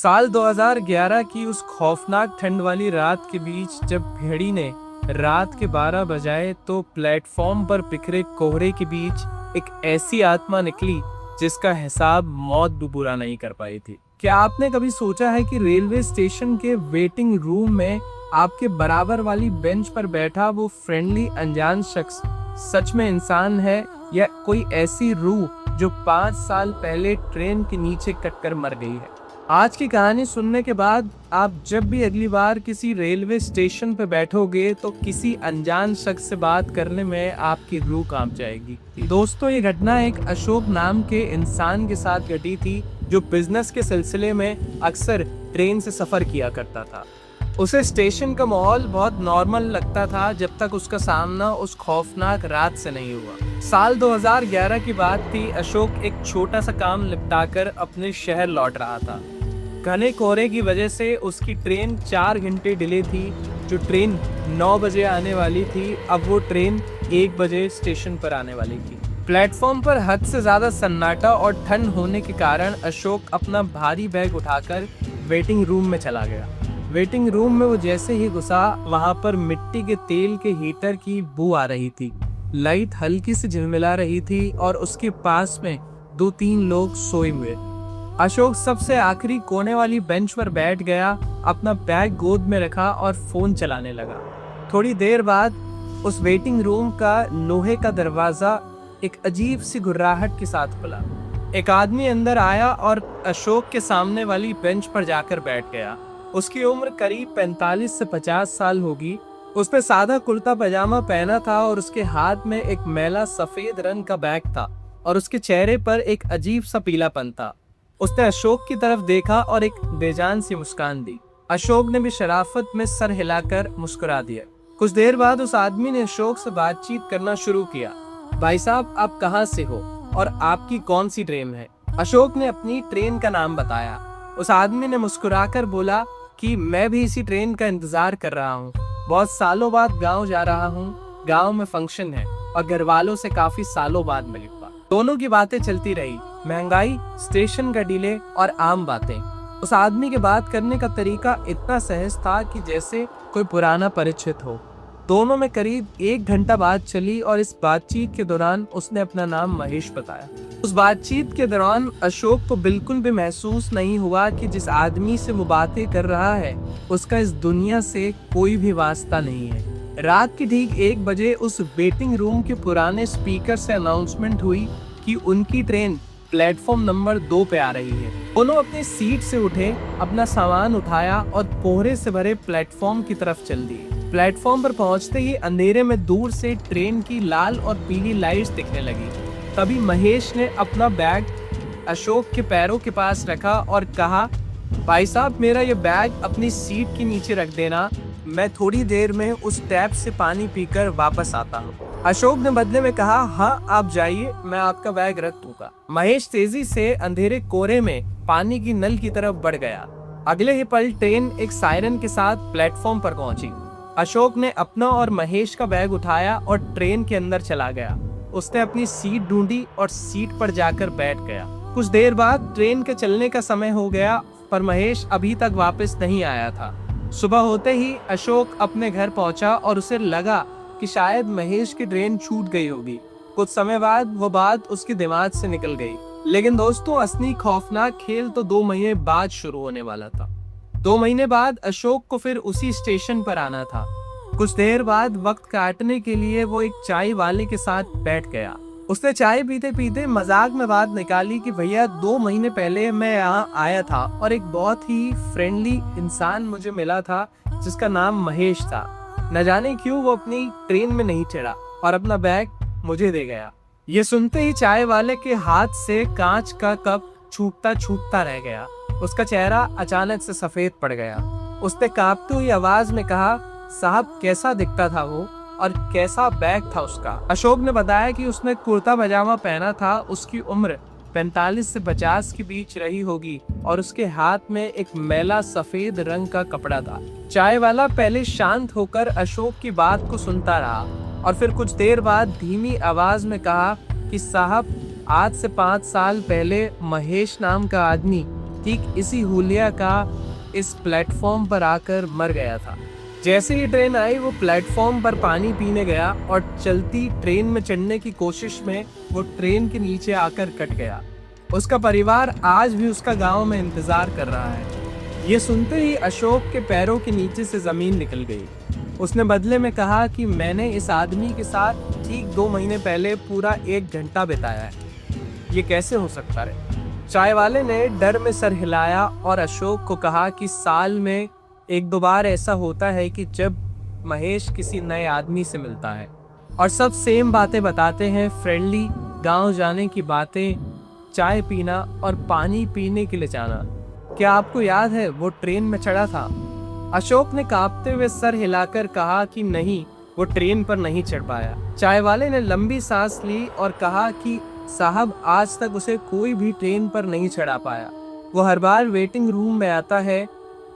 साल 2011 की उस खौफनाक ठंड वाली रात के बीच जब भेड़ी ने रात के 12 बजाए तो प्लेटफॉर्म पर बिखरे कोहरे के बीच एक ऐसी आत्मा निकली जिसका हिसाब मौत भी पूरा नहीं कर पाई थी। क्या आपने कभी सोचा है कि रेलवे स्टेशन के वेटिंग रूम में आपके बराबर वाली बेंच पर बैठा वो फ्रेंडली अनजान शख्स सच में इंसान है या कोई ऐसी रूह जो 5 साल पहले ट्रेन के नीचे कटकर मर गई है? आज की कहानी सुनने के बाद आप जब भी अगली बार किसी रेलवे स्टेशन पर बैठोगे तो किसी अनजान शख्स से बात करने में आपकी रूह कांप जाएगी। दोस्तों, ये घटना एक अशोक नाम के इंसान के साथ घटी थी जो बिजनेस के सिलसिले में अक्सर ट्रेन से सफर किया करता था। उसे स्टेशन का माहौल बहुत नॉर्मल लगता था जब तक उसका सामना उस खौफनाक रात से नहीं हुआ। साल 2011 की बात थी। अशोक एक छोटा सा काम निपटाकर अपने शहर लौट रहा था। घने कोहरे की वजह से उसकी ट्रेन 4 घंटे डिले थी। जो ट्रेन 9 बजे आने वाली थी, अब वो ट्रेन 1 बजे स्टेशन पर आने वाली थी। प्लेटफॉर्म पर हद से ज्यादा सन्नाटा और ठंड होने के कारण अशोक अपना भारी बैग उठाकर वेटिंग रूम में चला गया। वेटिंग रूम में वो जैसे ही घुसा, वहां पर मिट्टी के तेल के हीटर की बू आ रही थी। लाइट हल्की सी झिलमिला रही थी और उसके पास में 2-3 लोग सोए हुए। अशोक सबसे आखिरी कोने वाली बेंच पर बैठ गया, अपना बैग गोद में रखा और फोन चलाने लगा। थोड़ी देर बाद उस वेटिंग रूम का लोहे का दरवाजा एक अजीब सी गुर्राहट के साथ खुला। एक आदमी अंदर आया और अशोक के सामने वाली बेंच पर जाकर बैठ गया। उसकी उम्र करीब 45 से 50 साल होगी। उसने सादा कुर्ता पजामा पहना था और उसके हाथ में एक मैला सफेद रंग का बैग था और उसके चेहरे पर एक अजीब सा पीलापन था। उसने अशोक की तरफ देखा और एक बेजान सी मुस्कान दी। अशोक ने भी शराफत में सर हिलाकर मुस्कुरा दिया। कुछ देर बाद उस आदमी ने अशोक से बातचीत करना शुरू किया। भाई साहब, आप कहाँ से हो और आपकी कौन सी ट्रेन है? अशोक ने अपनी ट्रेन का नाम बताया। उस आदमी ने मुस्कुराकर बोला कि मैं भी इसी ट्रेन का इंतजार कर रहा हूँ। बहुत सालों बाद गांव जा रहा हूँ। गांव में फंक्शन है और घर वालों से काफी सालों बाद मिल पा। दोनों की बातें चलती रही। महंगाई, स्टेशन का डिले और आम बातें। उस आदमी के बात करने का तरीका इतना सहज था कि जैसे कोई पुराना परिचित हो। दोनों में करीब 1 घंटा बात चली और इस बातचीत के दौरान उसने अपना नाम महेश बताया। उस बातचीत के दौरान अशोक को बिल्कुल भी महसूस नहीं हुआ कि जिस आदमी से वो बातें कर रहा है उसका इस दुनिया से कोई भी वास्ता नहीं है। रात के ठीक 1 बजे उस वेटिंग रूम के पुराने स्पीकर से अनाउंसमेंट हुई कि उनकी ट्रेन प्लेटफॉर्म नंबर 2 पे आ रही है। दोनों अपनी सीट से उठे, अपना सामान उठाया और कोहरे से भरे प्लेटफॉर्म की तरफ चल दिए। प्लेटफॉर्म पर पहुंचते ही अंधेरे में दूर से ट्रेन की लाल और पीली लाइट्स दिखने लगी। तभी महेश ने अपना बैग अशोक के पैरों के पास रखा और कहा, भाई साहब, मेरा ये बैग अपनी सीट के नीचे रख देना। मैं थोड़ी देर में उस टैप से पानी पीकर वापस आता हूँ। अशोक ने बदले में कहा, हाँ आप जाइए, मैं आपका बैग रख दूंगा। महेश तेजी से अंधेरे कोहरे में पानी की नल की तरफ बढ़ गया। अगले ही पल ट्रेन एक सायरन के साथ प्लेटफॉर्म पर पहुंची। अशोक ने अपना और महेश का बैग उठाया और ट्रेन के अंदर चला गया। उसने अपनी सीट ढूंढी और सीट पर जाकर बैठ गया। कुछ देर बाद ट्रेन के चलने का समय हो गया, पर महेश अभी तक वापस नहीं आया था। सुबह होते ही अशोक अपने घर पहुंचा और उसे लगा कि शायद महेश की ट्रेन छूट गई होगी। कुछ समय बाद वो बात उसके दिमाग से निकल गई। लेकिन दोस्तों, असली खौफनाक खेल तो 2 महीने बाद शुरू होने वाला था। 2 महीने बाद अशोक को फिर उसी स्टेशन पर आना था। कुछ देर बाद वक्त काटने के लिए वो एक चाय वाले के साथ बैठ गया। उसने चाय पीते पीते मजाक में बात निकाली कि भैया, 2 महीने पहले मैं यहाँ आया था और एक बहुत ही फ्रेंडली इंसान मुझे मिला था जिसका नाम महेश था। न जाने क्यों वो अपनी ट्रेन में नहीं चढ़ा और अपना बैग मुझे दे गया। ये सुनते ही चाय वाले के हाथ से कांच का कप छूटता छूटता रह गया। उसका चेहरा अचानक से सफेद पड़ गया। उसने कांपती हुई आवाज में कहा, साहब, कैसा दिखता था वो और कैसा बैग था उसका? अशोक ने बताया कि उसने कुर्ता पजामा पहना था। उसकी उम्र 45 से 50 के बीच रही होगी और उसके हाथ में एक मैला सफेद रंग का कपड़ा था। चाय वाला पहले शांत होकर अशोक की बात को सुनता रहा और फिर कुछ देर बाद धीमी आवाज में कहा कि साहब, आज से 5 साल पहले महेश नाम का आदमी ठीक इसी हुलिया का इस प्लेटफॉर्म पर आकर मर गया था। जैसे ही ट्रेन आई वो प्लेटफॉर्म पर पानी पीने गया और चलती ट्रेन में चढ़ने की कोशिश में वो ट्रेन के नीचे आकर कट गया। उसका परिवार आज भी उसका गांव में इंतजार कर रहा है। ये सुनते ही अशोक के पैरों के नीचे से जमीन निकल गई। उसने बदले में कहा कि मैंने इस आदमी के साथ ठीक 2 महीने पहले पूरा 1 घंटा बिताया है, ये कैसे हो सकता है। चाय वाले ने डर में सर हिलाया और अशोक को कहा कि साल में 1-2 बार ऐसा होता है कि जब महेश किसी नए आदमी से मिलता है और सब सेम बातें बताते हैं, फ्रेंडली, गांव जाने की बातें, चाय पीना और पानी पीने के लिए जाना। क्या आपको याद है वो ट्रेन में चढ़ा था? अशोक ने कांपते हुए सर हिलाकर कहा कि नहीं, वो ट्रेन पर नहीं चढ़ पाया। चाय वाले ने लंबी सांस ली और कहा कि साहब, आज तक उसे कोई भी ट्रेन पर नहीं चढ़ा पाया। वो हर बार वेटिंग रूम में आता है,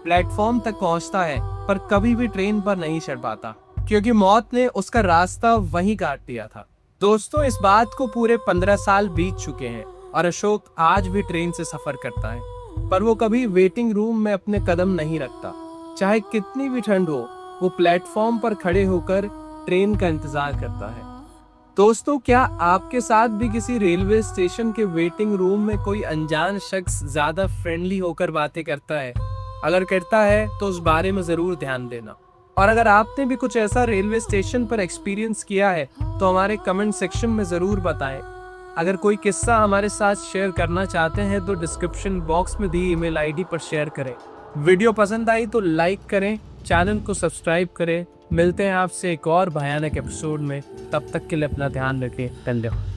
प्लेटफॉर्म तक पहुंचता है, पर कभी भी ट्रेन पर नहीं चढ़ पाता, क्योंकि मौत ने उसका रास्ता वहीं काट दिया था। दोस्तों, इस बात को पूरे 15 साल बीत चुके हैं और अशोक आज भी ट्रेन से सफर करता है, पर वो कभी वेटिंग रूम में अपने कदम नहीं रखता। चाहे कितनी भी ठंड हो, वो प्लेटफॉर्म पर खड़े होकर ट्रेन का इंतजार करता है। दोस्तों, क्या आपके साथ भी किसी रेलवे स्टेशन के वेटिंग रूम में कोई अनजान शख्स ज्यादा फ्रेंडली होकर बातें करता है? अगर करता है तो उस बारे में जरूर ध्यान देना। और अगर आपने भी कुछ ऐसा रेलवे स्टेशन पर एक्सपीरियंस किया है तो हमारे कमेंट सेक्शन में जरूर बताएं। अगर कोई किस्सा हमारे साथ शेयर करना चाहते हैं तो डिस्क्रिप्शन बॉक्स में दी ईमेल आईडी पर शेयर करें। वीडियो पसंद आई तो लाइक करें, चैनल को सब्सक्राइब करें। मिलते हैं आपसे एक और भयानक एपिसोड में, तब तक के लिए अपना ध्यान रखें। धन्यवाद।